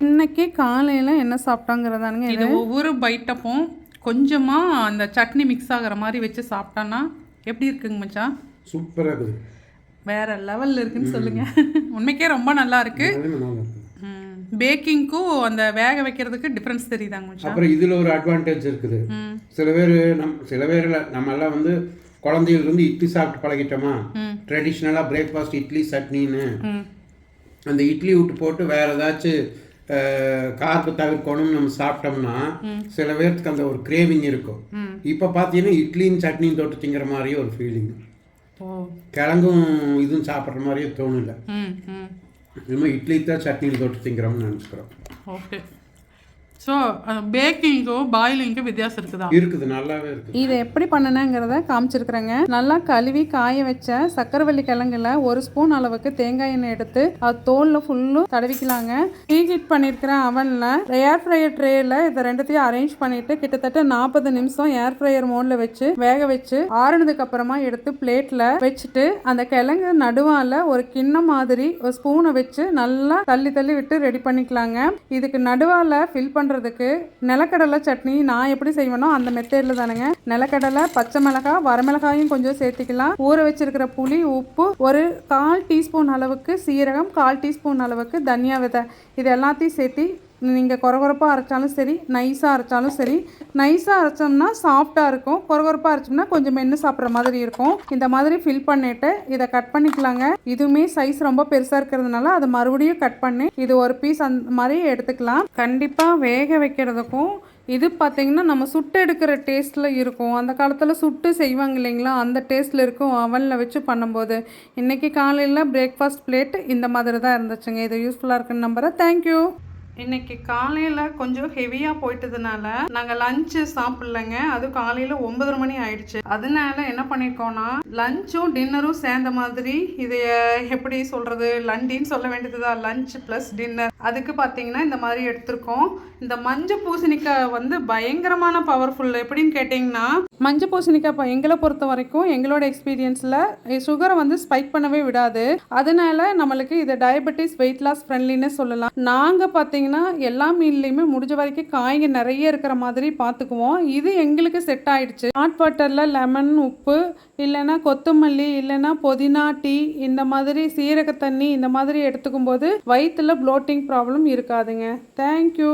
இன்னைக்கு காலையில் என்ன சாப்பிட்டாங்கிறதானுங்க இது. ஒவ்வொரு பைட்டப்பும் கொஞ்சமாக அந்த சட்னி மிக்ஸ் ஆகிற மாதிரி வச்சு சாப்பிட்டான்னா எப்படி இருக்குங்க மச்சான்? சூப்பராக இருக்குது, வேற லெவலில் இருக்குன்னு சொல்லுங்க. உண்மைக்கே ரொம்ப நல்லா இருக்கு. பேக்கிங்க்கும் அந்த வேக வைக்கிறதுக்கு டிஃப்ரென்ஸ் தெரியுதாங்க மச்சான். அப்புறம் இதில் ஒரு அட்வான்டேஜ் இருக்குது. சில பேர் நம்ம எல்லாம் வந்து குழந்தையிலிருந்து இட்லி சாப்பிட்டு பழகிட்டோமா, ட்ரெடிஷ்னலாக பிரேக்ஃபாஸ்ட் இட்லி சட்னின்னு அந்த இட்லி விட்டு போட்டு வேறு ஏதாச்சும் கார்பு தவிர்க்கணும்னு நம்ம சாப்பிட்டோம்னா சில பேருக்கு அந்த ஒரு கிரேவிங் இருக்கும். இப்போ பார்த்தீங்கன்னா இட்லியும் சட்னியும் தொட்டு திங்கிற மாதிரியே ஒரு ஃபீலிங், கிழங்கும் இதுவும் சாப்பிட்ற மாதிரியே தோணலை. இனிமேல் இட்லி தான் சட்னியில் தொட்டு திங்கிறோம்னு நினச்சிக்கிறோம். ஓகே. ஸோ பேக்கிங்கும் பாயிலிங்கும் வித்தியாசம் இருக்குது, நல்லாவே இருக்குது. இதை எப்படி பண்ணணுங்கிறத காமிச்சிருக்கிறேங்க. நல்லா கழுவி காய வச்ச சக்கரவள்ளி கிழங்குல 1 ஸ்பூன் அளவுக்கு தேங்காய் எண்ணெய் எடுத்து அது தோலில் ஃபுல்லும் தடவிக்கலாங்க. ஹீட் பண்ணியிருக்கிற அவனில் ஏர் ஃப்ரையர் ட்ரேயில் இதை ரெண்டுத்தையும் அரேஞ்ச் பண்ணிட்டு கிட்டத்தட்ட 40 நிமிஷம் ஏர் ஃப்ரையர் மோடில் வச்சு வேக வச்சு ஆறுனதுக்கு அப்புறமா எடுத்து பிளேட்டில் வச்சுட்டு அந்த கிழங்கு நடுவால் ஒரு கிண்ணம் மாதிரி ஒரு ஸ்பூனை வச்சு நல்லா தள்ளி தள்ளி விட்டு ரெடி பண்ணிக்கலாங்க. இதுக்கு நடுவால் ஃபில் பண்ணுறதுக்கு நிலக்கடலை சட்னி நான் எப்படி செய்வேனோ அந்த மெத்தேடில் தானுங்க. நிலக்கடலை, பச்சை மிளகாய், வரமிளகாயும் கொஞ்சம் சேர்த்துக்கலாம். ஊற வச்சிருக்கிற புளி, உப்பு, ஒரு 1/4 டீஸ்பூன் அளவுக்கு சீரகம், 1/4 டீஸ்பூன் அளவுக்கு தனியா விதை, இது எல்லாத்தையும் சேர்த்து நீங்கள் கொரகொரப்பாக அரைச்சாலும் சரி, நைஸாக அரைச்சாலும் சரி. நைஸாக அரைச்சோம்னா சாஃப்டாக இருக்கும், கொரகொரப்பாக அரைச்சோம்னா கொஞ்சம் மென்று சாப்பிட்ற மாதிரி இருக்கும். இந்த மாதிரி ஃபில் பண்ணிவிட்டு இதை கட் பண்ணிக்கலாங்க. இதுவுமே சைஸ் ரொம்ப பெருசாக இருக்கிறதுனால அதை மறுபடியும் கட் பண்ணி இது ஒரு பீஸ் அந்த மாதிரி எடுத்துக்கலாம். கண்டிப்பாக வேக வைக்கிறதுக்கும் இது பார்த்திங்கன்னா நம்ம சுட்டு எடுக்கிற டேஸ்ட்டில் இருக்கும். அந்த காலத்தில் சுட்டு செய்வாங்க இல்லைங்களா, அந்த டேஸ்ட்டில் இருக்கும் அவனில் வச்சு பண்ணும்போது. இன்றைக்கி காலையில் பிரேக்ஃபாஸ்ட் பிளேட் இந்த மாதிரி தான் இருந்துச்சுங்க. இது யூஸ்ஃபுல்லாக இருக்குன்னு நம்புகிறேன். தேங்க்யூ. இன்னைக்கு காலையில் கொஞ்சம் ஹெவியாக போயிட்டதுனால நாங்கள் லஞ்சு சாப்பிட்லங்க. அது காலையில் 9:30 மணி ஆயிடுச்சு. அதனால என்ன பண்ணியிருக்கோன்னா லஞ்சும் டின்னரும் சேர்ந்த மாதிரி, இது எப்படி சொல்கிறது, லண்டின்னு சொல்ல வேண்டியதுதான், லஞ்ச் ப்ளஸ் டின்னர். அதுக்கு பார்த்தீங்கன்னா இந்த மாதிரி எடுத்திருக்கோம். இந்த மஞ்சள் பூசணிக்காய் வந்து பயங்கரமான பவர்ஃபுல். எப்படின்னு கேட்டிங்கன்னா, மஞ்சள் பூசணிக்காய் எங்களை பொறுத்த வரைக்கும் எங்களோட எக்ஸ்பீரியன்ஸில் சுகரை வந்து ஸ்பைக் பண்ணவே விடாது. அதனால நம்மளுக்கு இது டயபெட்டிஸ், வெயிட் லாஸ் ஃப்ரெண்ட்லின்னு சொல்லலாம். நாங்கள் பார்த்தீங்கன்னா எல்லா மீன்லையுமே முடிஞ்ச வரைக்கும் காய்ங்க நிறைய இருக்கிற மாதிரி பார்த்துக்குவோம். இது எங்களுக்கு செட் ஆயிடுச்சு. ஹாட் வாட்டரில் லெமன், உப்பு, இல்லைன்னா கொத்தமல்லி, இல்லைன்னா புதினா, டீ, இந்த மாதிரி சீரக தண்ணி இந்த மாதிரி எடுத்துக்கும் போது வயிற்றுல ப்ளோட்டிங் ப்ராப்ளம் இருக்காதுங்க. தேங்க்யூ.